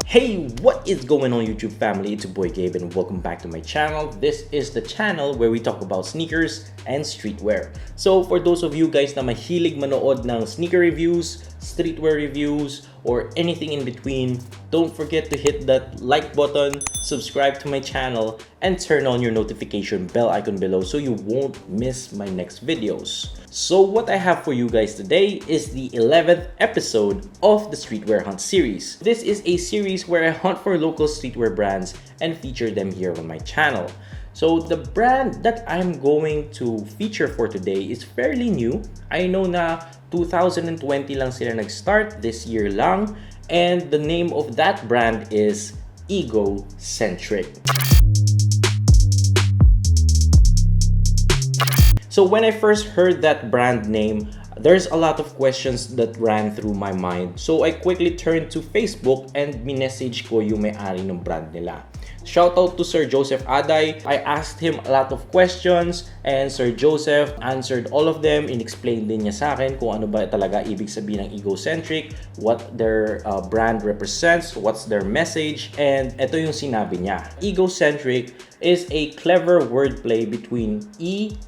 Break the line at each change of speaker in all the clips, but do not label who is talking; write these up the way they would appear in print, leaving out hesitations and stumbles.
Hey, what is going on YouTube family? It's your boy Gabe and welcome back to my channel. This is the channel where we talk about sneakers and streetwear. So for those of you guys na mahilig manood ng sneaker reviews, streetwear reviews, or anything in between, don't forget to hit that like button, subscribe to my channel, and turn on your notification bell icon below so you won't miss my next videos. So what I have for you guys today is the 11th episode of the Streetwear Hunt series. This is a series where I hunt for local streetwear brands and feature them here on my channel. So the brand that I'm going to feature for today is fairly new. I know na 2020 lang sila nag-start, this year lang, and the name of that brand is Egocentric. So when I first heard that brand name, there's a lot of questions that ran through my mind. So I quickly turned to Facebook and minessage ko yung may-ari ng brand nila. Shout out to Sir Joseph Aday. I asked him a lot of questions and Sir Joseph answered all of them. In-explain din niya sa akin kung ano ba talaga ibig sabihin ng Egocentric, what their brand represents, what's their message, and ito yung sinabi niya. Egocentric is a clever wordplay between Egocentric.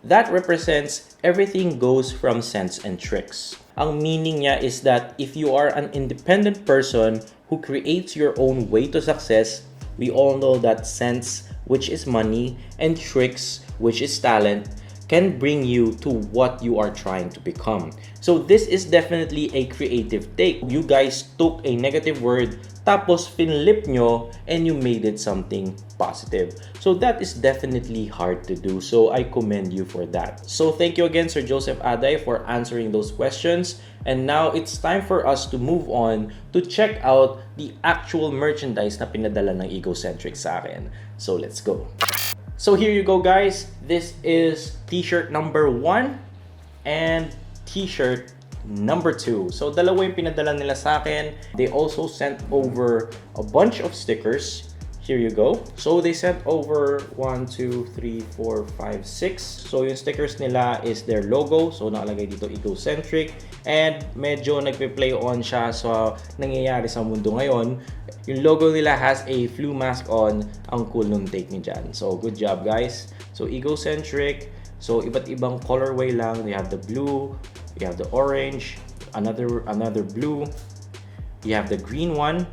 That represents everything goes from sense and tricks. Ang meaning niya is that if you are an independent person who creates your own way to success, we all know that sense, which is money, and tricks, which is talent, can bring you to what you are trying to become. So this is definitely a creative take. You guys took a negative word, tapos finlip nyo, and you made it something positive. So that is definitely hard to do. So I commend you for that. So thank you again, Sir Joseph Aday, for answering those questions. And now it's time for us to move on to check out the actual merchandise na pinadala ng Egocentric sa akin. So let's go. So here you go, guys. This is t-shirt number 1 and t-shirt number 2. So dalawa yung pinadala nila sa akin. They also sent over a bunch of stickers. Here you go. So they sent over 1, 2, 3, 4, 5, 6. So yung stickers nila is their logo. So nakalagay dito Egocentric. And medyo nagpe-play on siya sa nangyayari sa mundo ngayon. Yung logo nila has a flu mask on. Ang cool nung take ni dyan. So good job, guys. So Egocentric. So iba't ibang colorway lang. You have the blue, you have the orange, another blue, you have the green one,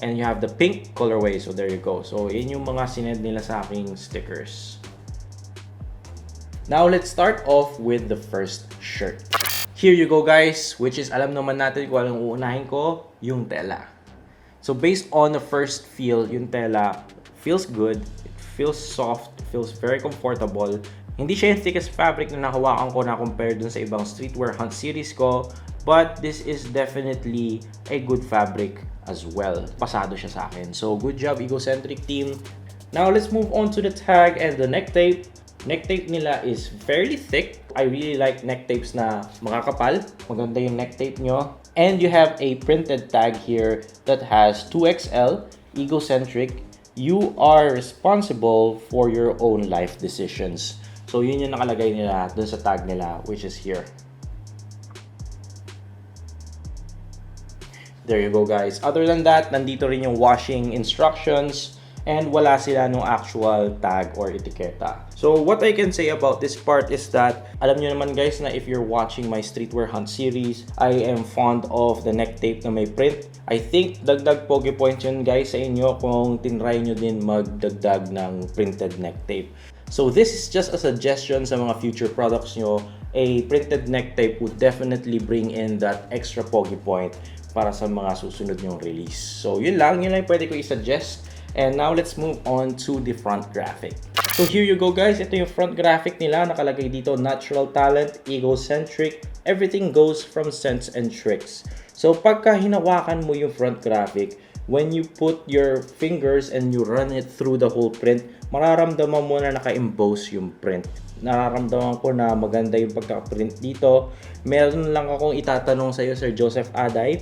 and you have the pink colorway. So there you go. So yun yung mga sinend nila sa aking stickers. Now let's start off with the first shirt. Here you go, guys, which is alam naman natin kung anong uunahin ko, yung tela. So based on the first feel, yung tela feels good, it feels soft, it feels very comfortable. Hindi siya yung thickest fabric na nahawakan ko na compare dun sa ibang streetwear hunt series ko, but this is definitely a good fabric as well. Pasado siya sa akin. So good job, Egocentric team. Now let's move on to the tag and the neck tape. Neck tape nila is fairly thick. I really like neck tapes na makakapal. Maganda yung neck tape nyo. And you have a printed tag here that has 2XL, Egocentric. You are responsible for your own life decisions. So yun yung nakalagay nila dun sa tag nila, which is here. There you go, guys. Other than that, nandito rin yung washing instructions and wala sila nung actual tag or etiketa. So what I can say about this part is that, alam nyo naman, guys, na if you're watching my Streetwear Hunt series, I am fond of the neck tape na may print. I think dagdag pogi points yun, guys, sa inyo kung tinry nyo din magdagdag ng printed neck tape. So this is just a suggestion sa mga future products nyo. A printed neck tape would definitely bring in that extra pogi point para sa mga susunod nyong release. So yun lang yung pwede ko i-suggest. And now let's move on to the front graphic. So here you go, guys. Ito yung front graphic nila. Nakalagay dito, natural talent, Egocentric, everything goes from sense and tricks. So pagka hinawakan mo yung front graphic, when you put your fingers and you run it through the whole print, mararamdaman mo na naka-emboss yung print. Nararamdaman ko na maganda yung pagka-print dito. Meron lang akong itatanong sa iyo, Sir Joseph Aday.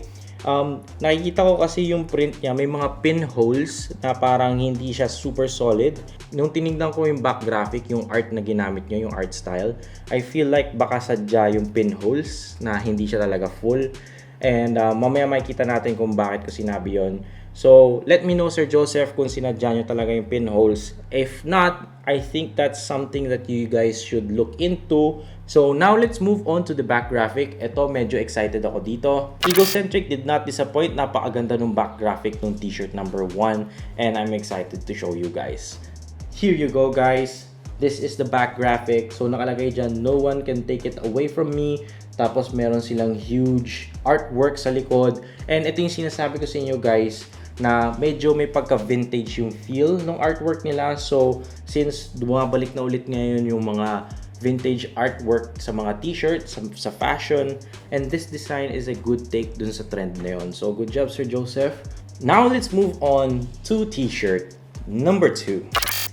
Nakikita ko kasi yung print niya, may mga pinholes na parang hindi siya super solid. Nung tinignan ko yung back graphic, yung art na ginamit niya, yung art style, I feel like baka sadya yung pinholes na hindi siya talaga full. And mamaya makikita natin kung bakit ko sinabi yon. So, let me know, Sir Joseph, kung sinadya nyo talaga yung pinholes. If not, I think that's something that you guys should look into. So, now let's move on to the back graphic. Ito, medyo excited ako dito. Egocentric did not disappoint. Napakaganda ng back graphic ng t-shirt number 1. And I'm excited to show you guys. Here you go, guys. This is the back graphic. So, nakalagay dyan, no one can take it away from me. Tapos, meron silang huge artwork sa likod. And ito yung sinasabi ko sa inyo, guys, na medyo may pagka-vintage yung feel ng artwork nila. So, since bumabalik na ulit ngayon yung mga vintage artwork sa mga t-shirts, sa fashion, and this design is a good take dun sa trend na yun. So, good job, Sir Joseph. Now, let's move on to t-shirt number 2.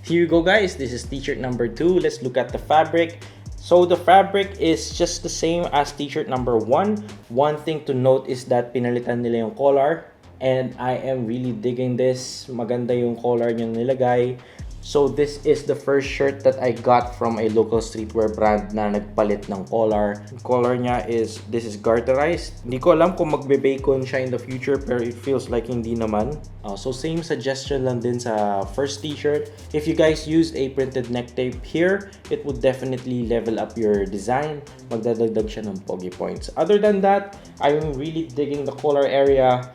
Here you go, guys. This is t-shirt number 2. Let's look at the fabric. So, the fabric is just the same as t-shirt number 1. One thing to note is that pinalitan nila yung collar. And I am really digging this. Maganda yung collar niya nilagay. So this is the first shirt that I got from a local streetwear brand na nagpalit ng collar. Yung collar niya is, this is garterized. Hindi ko alam kung magbe-bacon siya in the future, pero it feels like hindi naman. So same suggestion lang din sa first t-shirt. If you guys used a printed neck tape here, it would definitely level up your design. Magdadagdag siya ng pogi points. Other than that, I'm really digging the collar area.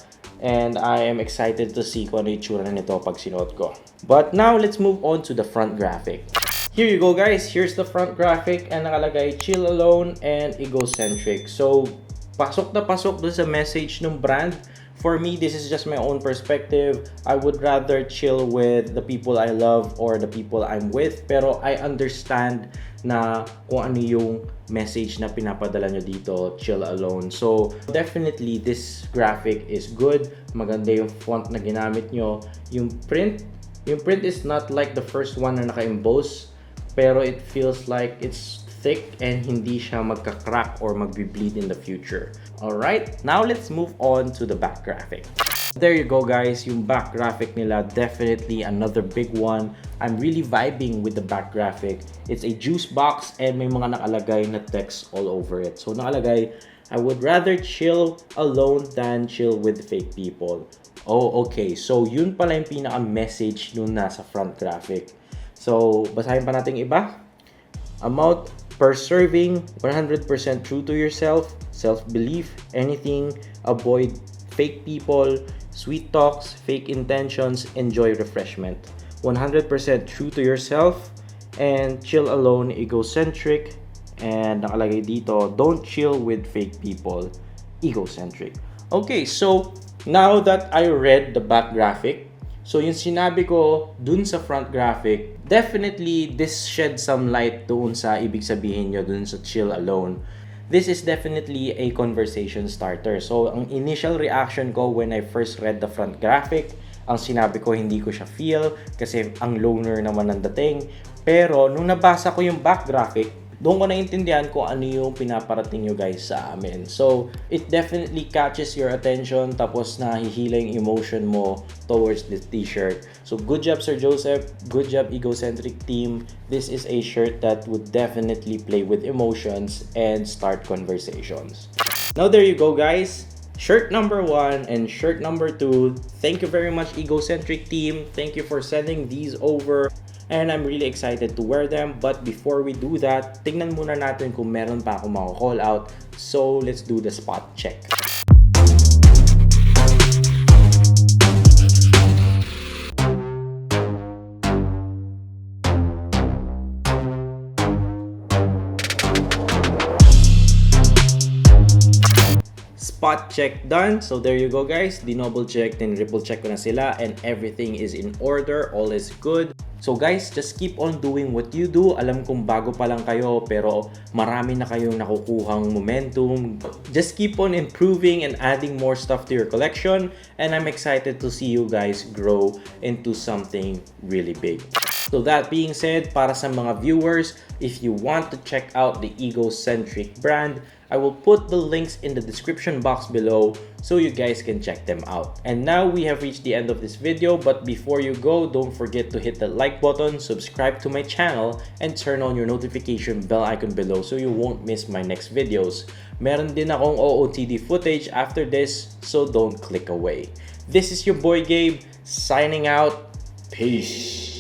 And I am excited to see kung ano yung itsura nito pag sinuot ko. But now, let's move on to the front graphic. Here you go, guys. Here's the front graphic and nakalagay chill alone and egocentric. So, pasok na pasok dun sa message ng brand. For me, this is just my own perspective. I would rather chill with the people I love or the people I'm with. Pero I understand na kung ano yung message na pinapadala nyo dito, chill alone. So, definitely, this graphic is good. Maganda yung font na ginamit nyo. Yung print is not like the first one na naka-emboss, pero it feels like it's thick and hindi siya magka-crack or magbi-bleed in the future. Alright, now let's move on to the back graphic. There you go, guys. Yung back graphic nila, definitely another big one. I'm really vibing with the back graphic. It's a juice box and may mga nakalagay na text all over it. So nakalagay, I would rather chill alone than chill with fake people. Oh, okay. So yun pala yung pinaka-message nung nasa front graphic. So basahin pa natin iba. Amount per serving, 100% true to yourself, self-belief, anything, avoid fake people, sweet talks, fake intentions, enjoy refreshment. 100% true to yourself, and chill alone, egocentric, and nakalagay dito, don't chill with fake people, egocentric. Okay, so now that I read the back graphic, so yung sinabi ko dun sa front graphic, definitely this shed some light doon sa ibig sabihin nyo dun sa chill alone. This is definitely a conversation starter. So, ang initial reaction ko when I first read the front graphic, ang sinabi ko hindi ko siya feel kasi ang loner naman ang dating. Pero, nung nabasa ko yung back graphic, doon ko naintindihan kung ano yung pinaparating nyo guys sa amin. So, it definitely catches your attention tapos nahihila yung emotion mo towards this t-shirt. So, good job, Sir Joseph. Good job, Egocentric team. This is a shirt that would definitely play with emotions and start conversations. Now, there you go, guys. Shirt number 1 and shirt number 2. Thank you very much, Egocentric team. Thank you for sending these over. And I'm really excited to wear them. But before we do that, tingnan muna natin kung meron pa akong mga call out. So, let's do the spot check. Spot check done. So there you go, guys. Dinoble check, then triple check ko na sila and everything is in order. All is good. So guys, just keep on doing what you do. Alam kong bago pa lang kayo pero marami na kayong nakukuhang momentum. Just keep on improving and adding more stuff to your collection. And I'm excited to see you guys grow into something really big. So that being said, para sa mga viewers, if you want to check out the Egocentric brand, I will put the links in the description box below so you guys can check them out. And now we have reached the end of this video, but before you go, don't forget to hit the like button, subscribe to my channel, and turn on your notification bell icon below so you won't miss my next videos. Meron din akong OOTD footage after this, so don't click away. This is your boy Gabe, signing out. Peace.